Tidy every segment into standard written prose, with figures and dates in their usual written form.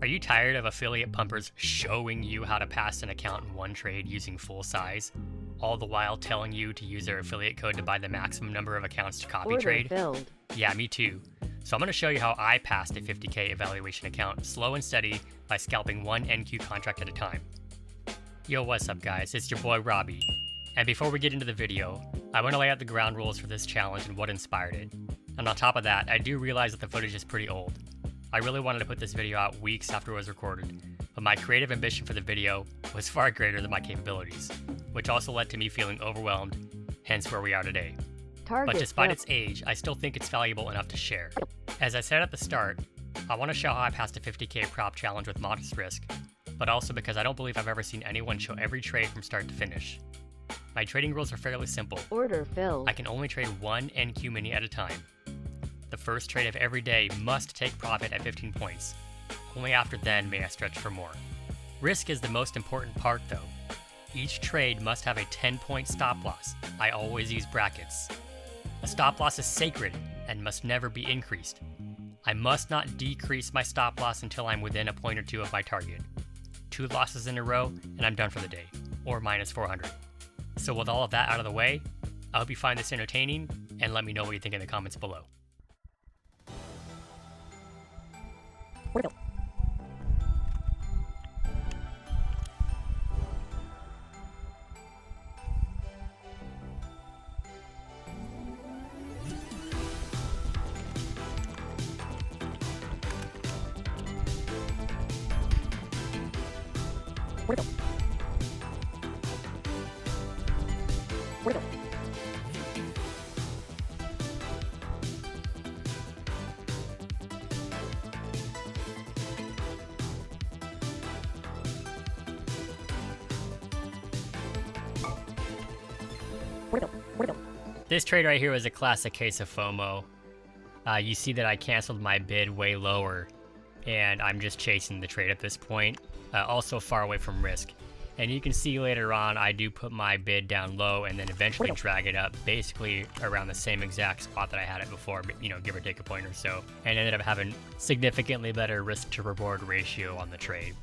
Are you tired of affiliate pumpers showing you how to pass an account in one trade using full size, all the while telling you to use their affiliate code to buy the maximum number of accounts to copy Order trade? filled. Yeah, me too. So I'm going to show you how I passed a 50k evaluation account slow and steady by scalping one NQ contract at a time. Yo, what's up guys? It's your boy Robbie. And before we get into the video, I want to lay out the ground rules for this challenge and what inspired it. And on top of that, I do realize that the footage is pretty old. I really wanted to put this video out weeks after it was recorded, but my creative ambition for the video was far greater than my capabilities, which also led to me feeling overwhelmed, hence where we are today. But despite its age, I still think it's valuable enough to share. As I said at the start, I want to show how I passed a 50k prop challenge with modest risk, but also because I don't believe I've ever seen anyone show every trade from start to finish. My trading rules are fairly simple. Order filled. I can only trade one NQ mini at a time. The first trade of every day must take profit at 15 points. Only after then may I stretch for more. Risk is the most important part though. Each trade must have a 10-point stop loss. I always use brackets. A stop loss is sacred and must never be increased. I must not decrease my stop loss until I'm within a point or two of my target. 2 losses in a row and I'm done for the day, or minus 400. So with all of that out of the way, I hope you find this entertaining and let me know what you think in the comments below. Where'd it go? Where'd it go? Where'd it go? This trade right here was a classic case of FOMO. You see that I canceled my bid way lower, and I'm just chasing the trade at this point, also far away from risk. And you can see later on, I do put my bid down low and then eventually drag it up basically around the same exact spot that I had it before, you know, give or take a point or so, and ended up having significantly better risk to reward ratio on the trade.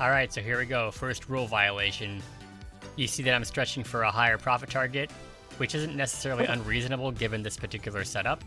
Alright, so here we go. First rule violation. You see that I'm stretching for a higher profit target, which isn't necessarily unreasonable given this particular setup.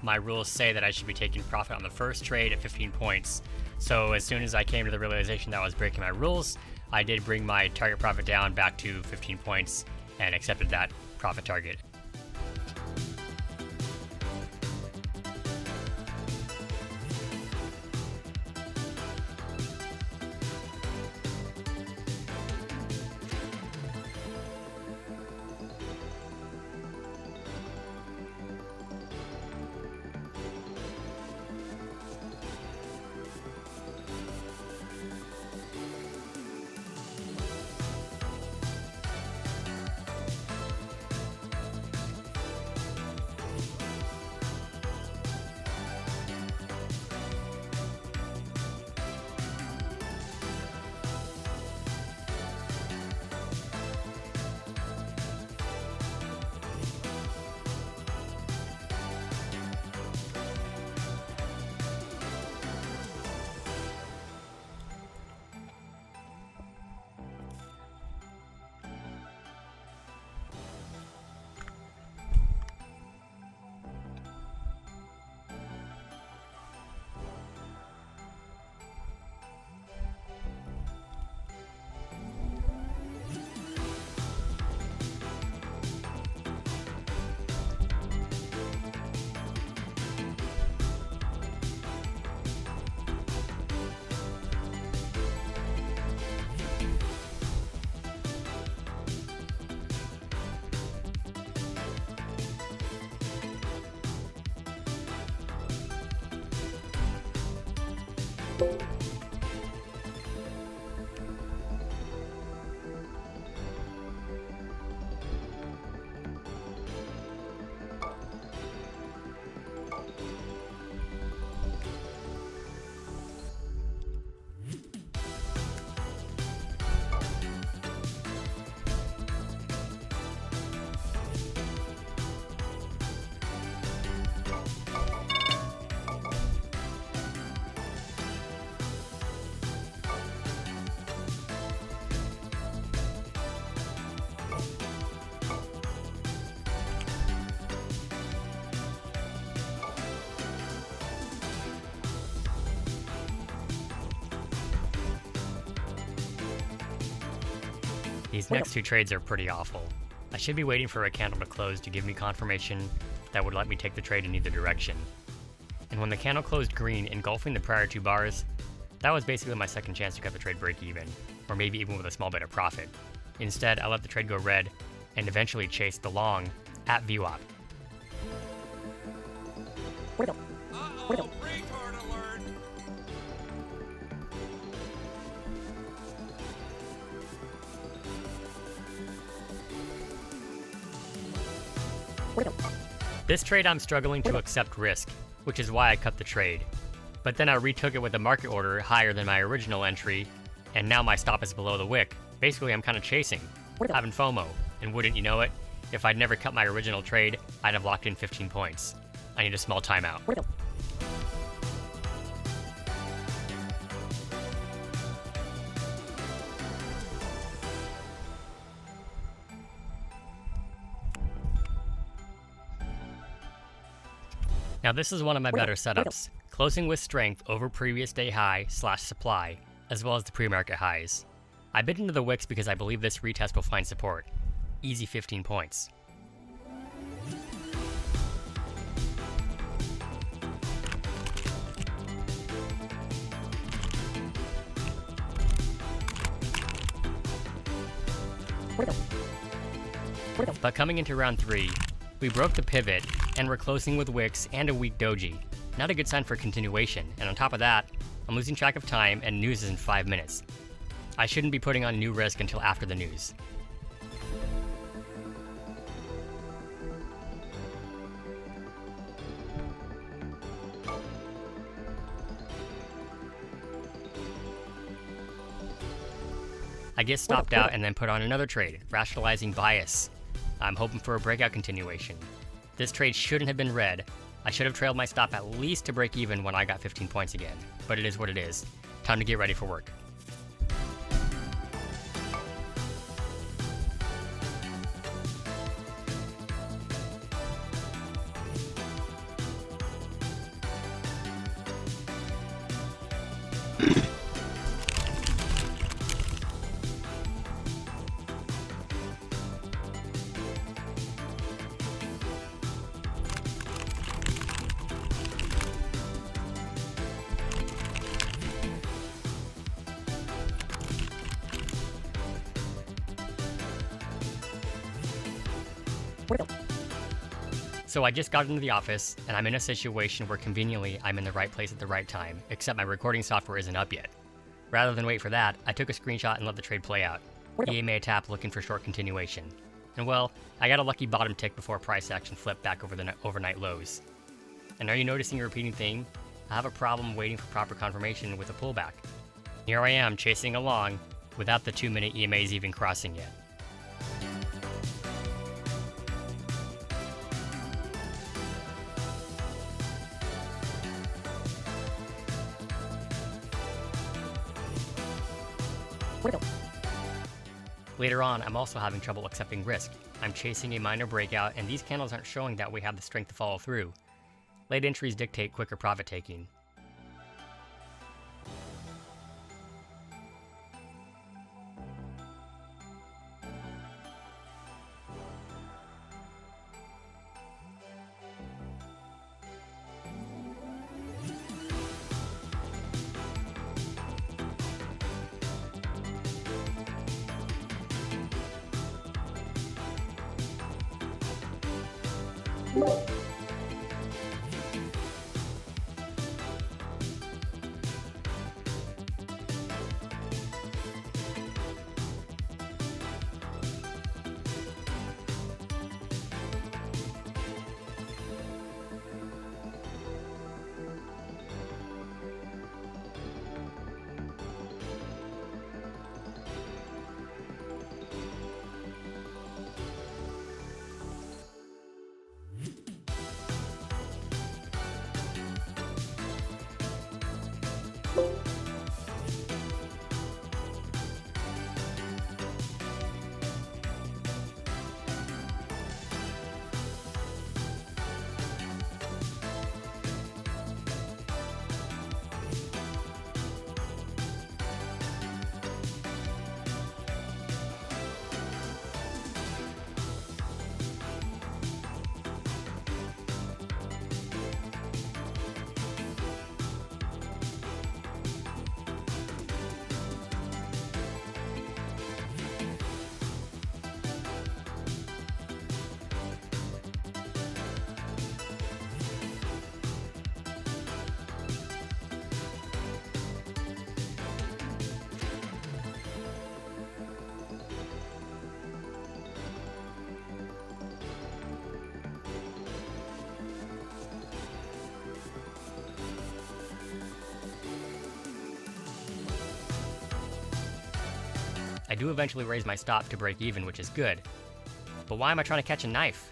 My rules say that I should be taking profit on the first trade at 15 points. So as soon as I came to the realization that I was breaking my rules, I did bring my target profit down back to 15 points and accepted that profit target. These next two trades are pretty awful. I should be waiting for a candle to close to give me confirmation that would let me take the trade in either direction. And when the candle closed green, engulfing the prior two bars, that was basically my second chance to cut the trade break even, or maybe even with a small bit of profit. Instead, I let the trade go red and eventually chased the long at VWAP. Where'd it go? Where'd it go? Retard alert! Where'd it go? This trade I'm struggling to accept risk, which is why I cut the trade. But then I retook it with a market order higher than my original entry, and now my stop is below the wick. Basically, I'm kind of chasing, having FOMO, and wouldn't you know it, if I'd never cut my original trade, I'd have locked in 15 points. I need a small timeout. Where'd it go? Now this is one of my better setups, closing with strength over previous day high / supply, as well as the pre-market highs. I bid into the wicks because I believe this retest will find support. Easy 15 points. Where'd it go? Where'd it go? But coming into round 3, we broke the pivot, and we're closing with wicks and a weak doji. Not a good sign for continuation, and on top of that, I'm losing track of time and news is in 5 minutes. I shouldn't be putting on new risk until after the news. I get stopped out and then put on another trade, rationalizing bias. I'm hoping for a breakout continuation. This trade shouldn't have been red. I should have trailed my stop at least to break even when I got 15 points again. But it is what it is. Time to get ready for work. Where'd it go? So I just got into the office, and I'm in a situation where conveniently I'm in the right place at the right time, except my recording software isn't up yet. Rather than wait for that, I took a screenshot and let the trade play out. EMA tap looking for short continuation. And well, I got a lucky bottom tick before price action flipped back over the overnight lows. And are you noticing a repeating theme? I have a problem waiting for proper confirmation with a pullback. Here I am chasing along without the 2-minute EMAs even crossing yet. Where'd it go? Later on, I'm also having trouble accepting risk. I'm chasing a minor breakout, and these candles aren't showing that we have the strength to follow through. Late entries dictate quicker profit taking. I do eventually raise my stop to break even, which is good. But why am I trying to catch a knife?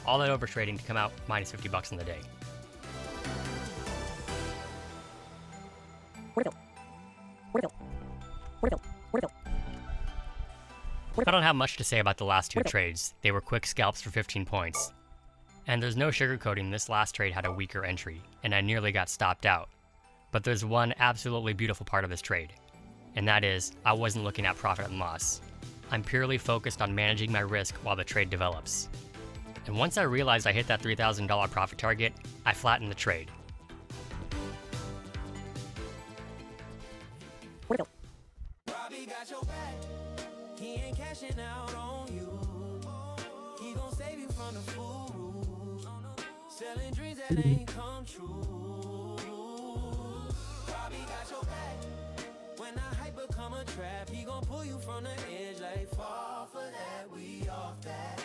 All that overtrading to come out minus 50 bucks on the day. I don't have much to say about the last two trades. They were quick scalps for 15 points. And there's no sugarcoating, this last trade had a weaker entry, and I nearly got stopped out. But there's one absolutely beautiful part of this trade, and that is, I wasn't looking at profit and loss. I'm purely focused on managing my risk while the trade develops. And once I realized I hit that $3,000 profit target, I flattened the trade. Robbie got your back. He ain't cashing out on you. He gon' save you from the fools. Selling dreams that ain't come true. Robbie got your back. When the hype become a trap, he gon' pull you from the edge like fall for that. We off that.